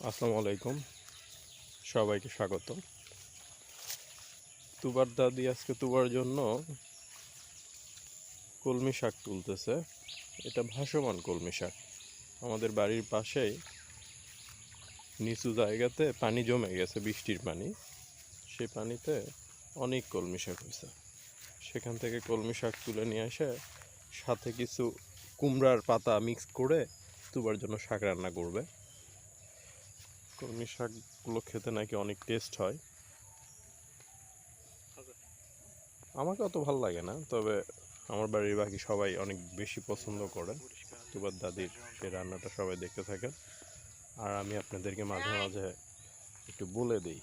আসসালামু আলাইকুম, সবাইকে স্বাগত। তুবার দাদি আজকে তুবার জন্য কলমি শাক তুলতেছে। এটা ভাসমান কলমি শাক। আমাদের বাড়ির পাশেই নিচু জায়গাতে পানি জমে গেছে, বৃষ্টির পানি। সেই পানিতে অনেক কলমি শাক হয়েছে। সেখান থেকে কলমি শাক তুলে নিয়ে এসে সাথে কিছু কুমড়ার পাতা মিক্স করে তুবার জন্য শাক রান্না করবে। কলমি শাকগুলো খেতে নাকি অনেক টেস্ট হয়। আমাকে অত ভালো লাগে না, তবে আমার বাড়ির বাকি সবাই অনেক বেশি পছন্দ করে। তুবার দাদির সেই রান্নাটা সবাই দেখতে থাকেন, আর আমি আপনাদেরকে মাঝে মাঝে একটু বলে দিই।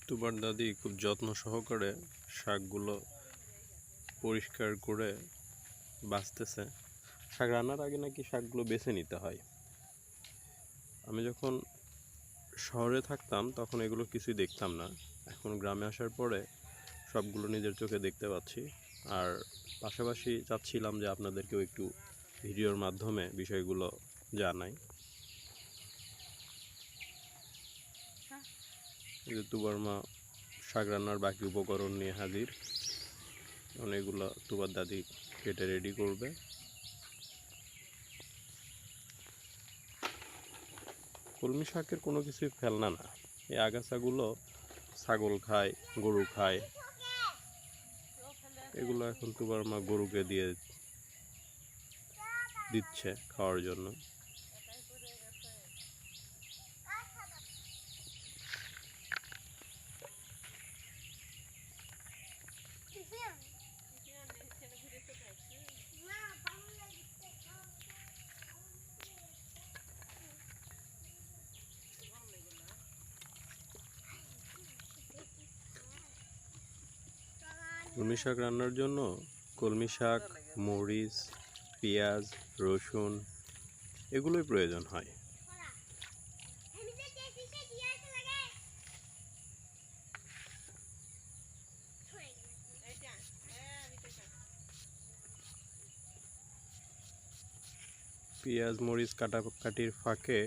তুবার দাদি খুব যত্ন সহকারে শাকগুলো পরিষ্কার করে বাছতেছে। শাক রান্নার আগে নাকি শাকগুলো বেছে নিতে হয়। আমি যখন শহরে থাকতাম তখন এগুলো কিছুই দেখতাম না। এখন গ্রামে আসার পরে সবগুলো নিজের চোখে দেখতে পাচ্ছি। আর পাশাপাশি চাচ্ছিলাম যে আপনাদেরকেও একটু ভিডিওর মাধ্যমে বিষয়গুলো জানাই। এই যে তুবার মা শাক রান্নার বাকি উপকরণ নিয়ে হাজির। অনেকগুলো তুবার দাদি কেটে রেডি করবে। কলমি শাকের কোনো কিছুই ফেলনা না। এই আগাছাগুলো ছাগল খায়, গরু খায়। এগুলো এখন তুবার মা গরুকে দিয়ে দিচ্ছে খাওয়ার জন্য। কলমি শাক রান্নার জন্য কলমি শাক, মরিচ, পেঁয়াজ, রসুন এগুলোই প্রয়োজন হয়। পেঁয়াজ মরিচ কাটাকাটির ফাঁকে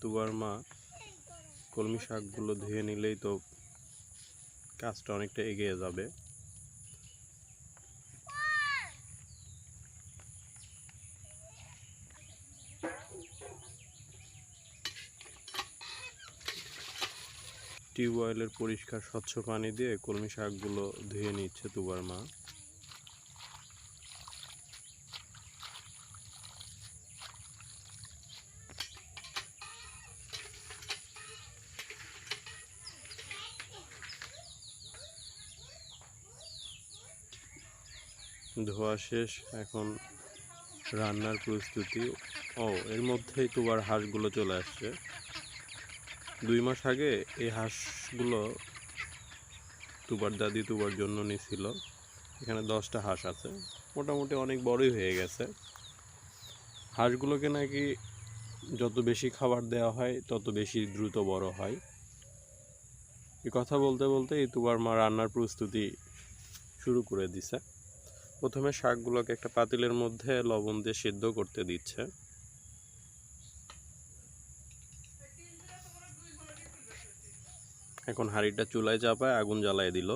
তুবার মা কলমি শাকগুলো ধুয়ে নিলেই তো কাজটা অনেকটা এগিয়ে যাবে। টিউবওয়েলের পরিষ্কার স্বচ্ছ পানি দিয়ে কলমি শাকগুলো ধুয়ে নিচ্ছে তুবার মা। ধোয়া শেষ, এখন রান্নার প্রস্তুতি। এর মধ্যেই তুবার হাঁসগুলো চলে আসছে। 2 মাস আগে এই হাঁসগুলো তুবার দাদি তুবার জন্য নিয়েছিল। এখানে 10টা হাঁস আছে, মোটামুটি অনেক বড়ই হয়ে গেছে। হাঁসগুলোকে নাকি যত বেশি খাবার দেওয়া হয় তত বেশি দ্রুত বড় হয়। এই কথা বলতে বলতে এই তুবার মা রান্নার প্রস্তুতি শুরু করে দিছে। প্রথমে শাকগুলোকে একটা পাতিলের মধ্যে লবণ দিয়ে সিদ্ধ করতে দিচ্ছে। এখন হাঁড়িটা চুলায় চাপায় আগুন জ্বালায় দিল।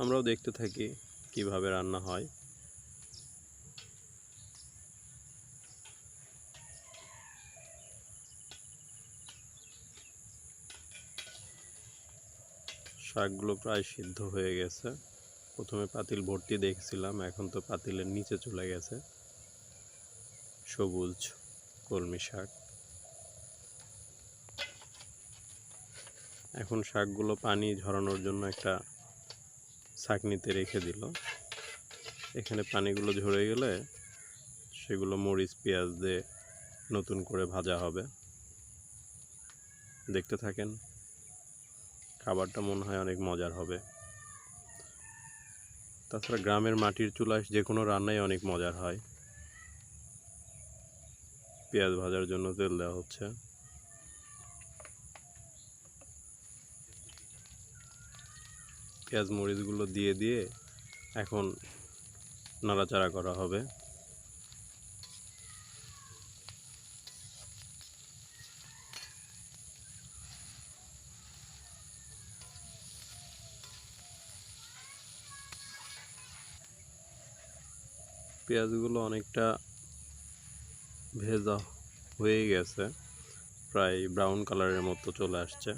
আমরাও দেখতে থাকি কিভাবে রান্না হয়। শাকগুলো প্রায় সিদ্ধ হয়ে গেছে। প্রথমে পাতিল ভর্তি দেখছিলাম, এখন তো পাতিলের নিচে চলে গেছে সবুজ কলমি শাক। এখন শাকগুলো পানি ঝরানোর জন্য একটা ছাঁকনিতে রেখে দিল। এখানে পানিগুলো ঝরে গেলে সেগুলো মরিচ পেঁয়াজ দিয়ে নতুন করে ভাজা হবে। দেখতে থাকেন, খাবারটা মনে হয় অনেক মজার হবে। তাছাড়া গ্রামের মাটির চুলায় যে কোনো রান্নাই অনেক মজার হয়। পেঁয়াজ ভাজার জন্য তেল দেওয়া হচ্ছে। পেঁয়াজ মরিচগুলো দিয়ে দিয়ে এখন নাড়াচাড়া করা হবে। পেঁয়াজগুলো অনেকটা ভেজা হয়ে গেছে, প্রায় ব্রাউন কালারের মতো চলে আসছে।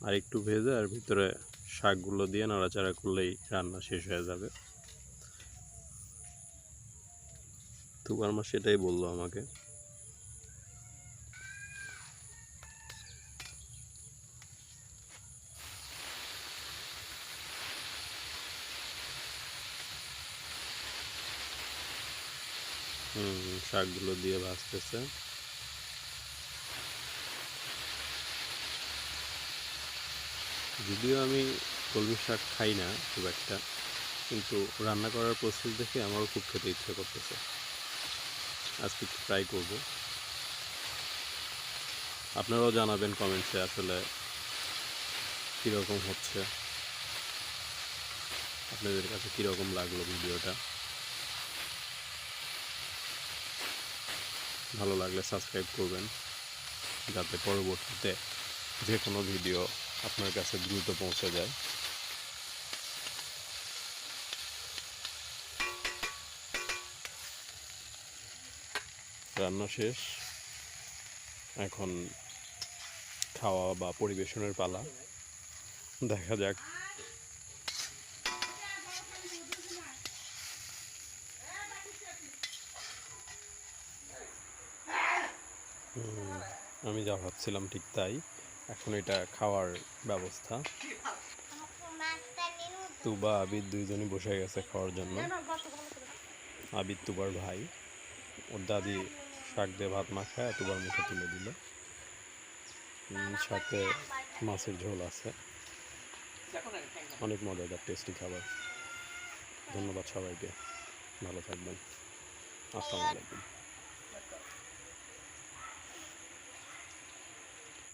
আর একটু ভেজে আর ভিতরে শাকগুলো দিয়ে নাড়াচাড়া করলেই রান্না শেষ হয়ে যাবে। তুবার মা সেটাই বললো আমাকে। শাকগুলো দিয়ে ভাজতেছে। যদিও আমি কলমি শাক খাই না খুব একটা, কিন্তু রান্না করার প্রসেস দেখে আমারও খুব খেতে ইচ্ছে করতেছে। আজকে একটু ট্রাই করব। আপনারাও জানাবেন কমেন্টসে আসলে কীরকম হচ্ছে, আপনাদের কাছে কীরকম লাগলো ভিডিওটা। ভালো লাগলে সাবস্ক্রাইব করবেন, যাতে পরবর্তীতে যে কোনো ভিডিও আপনার কাছে দ্রুত পৌঁছে যায়। রান্না শেষ, এখন খাওয়া বা পরিবেশনের পালা। দেখা যাক। আমি যা ভাবছিলাম ঠিক তাই, এখন এটা খাওয়ার ব্যবস্থা। তুবা আবিদ দুইজনই বসে গেছে খাওয়ার জন্য। আবিদ তুবার ভাই, ওর দাদি শাক দিয়ে ভাত মাখায় তুবার মুখে তুলে দিল, সাথে মাছের ঝোল আছে। অনেক মজাদার টেস্টি খাবার। ধন্যবাদ সবাইকে, ভালো থাকবেন। আসসালামু আলাইকুম।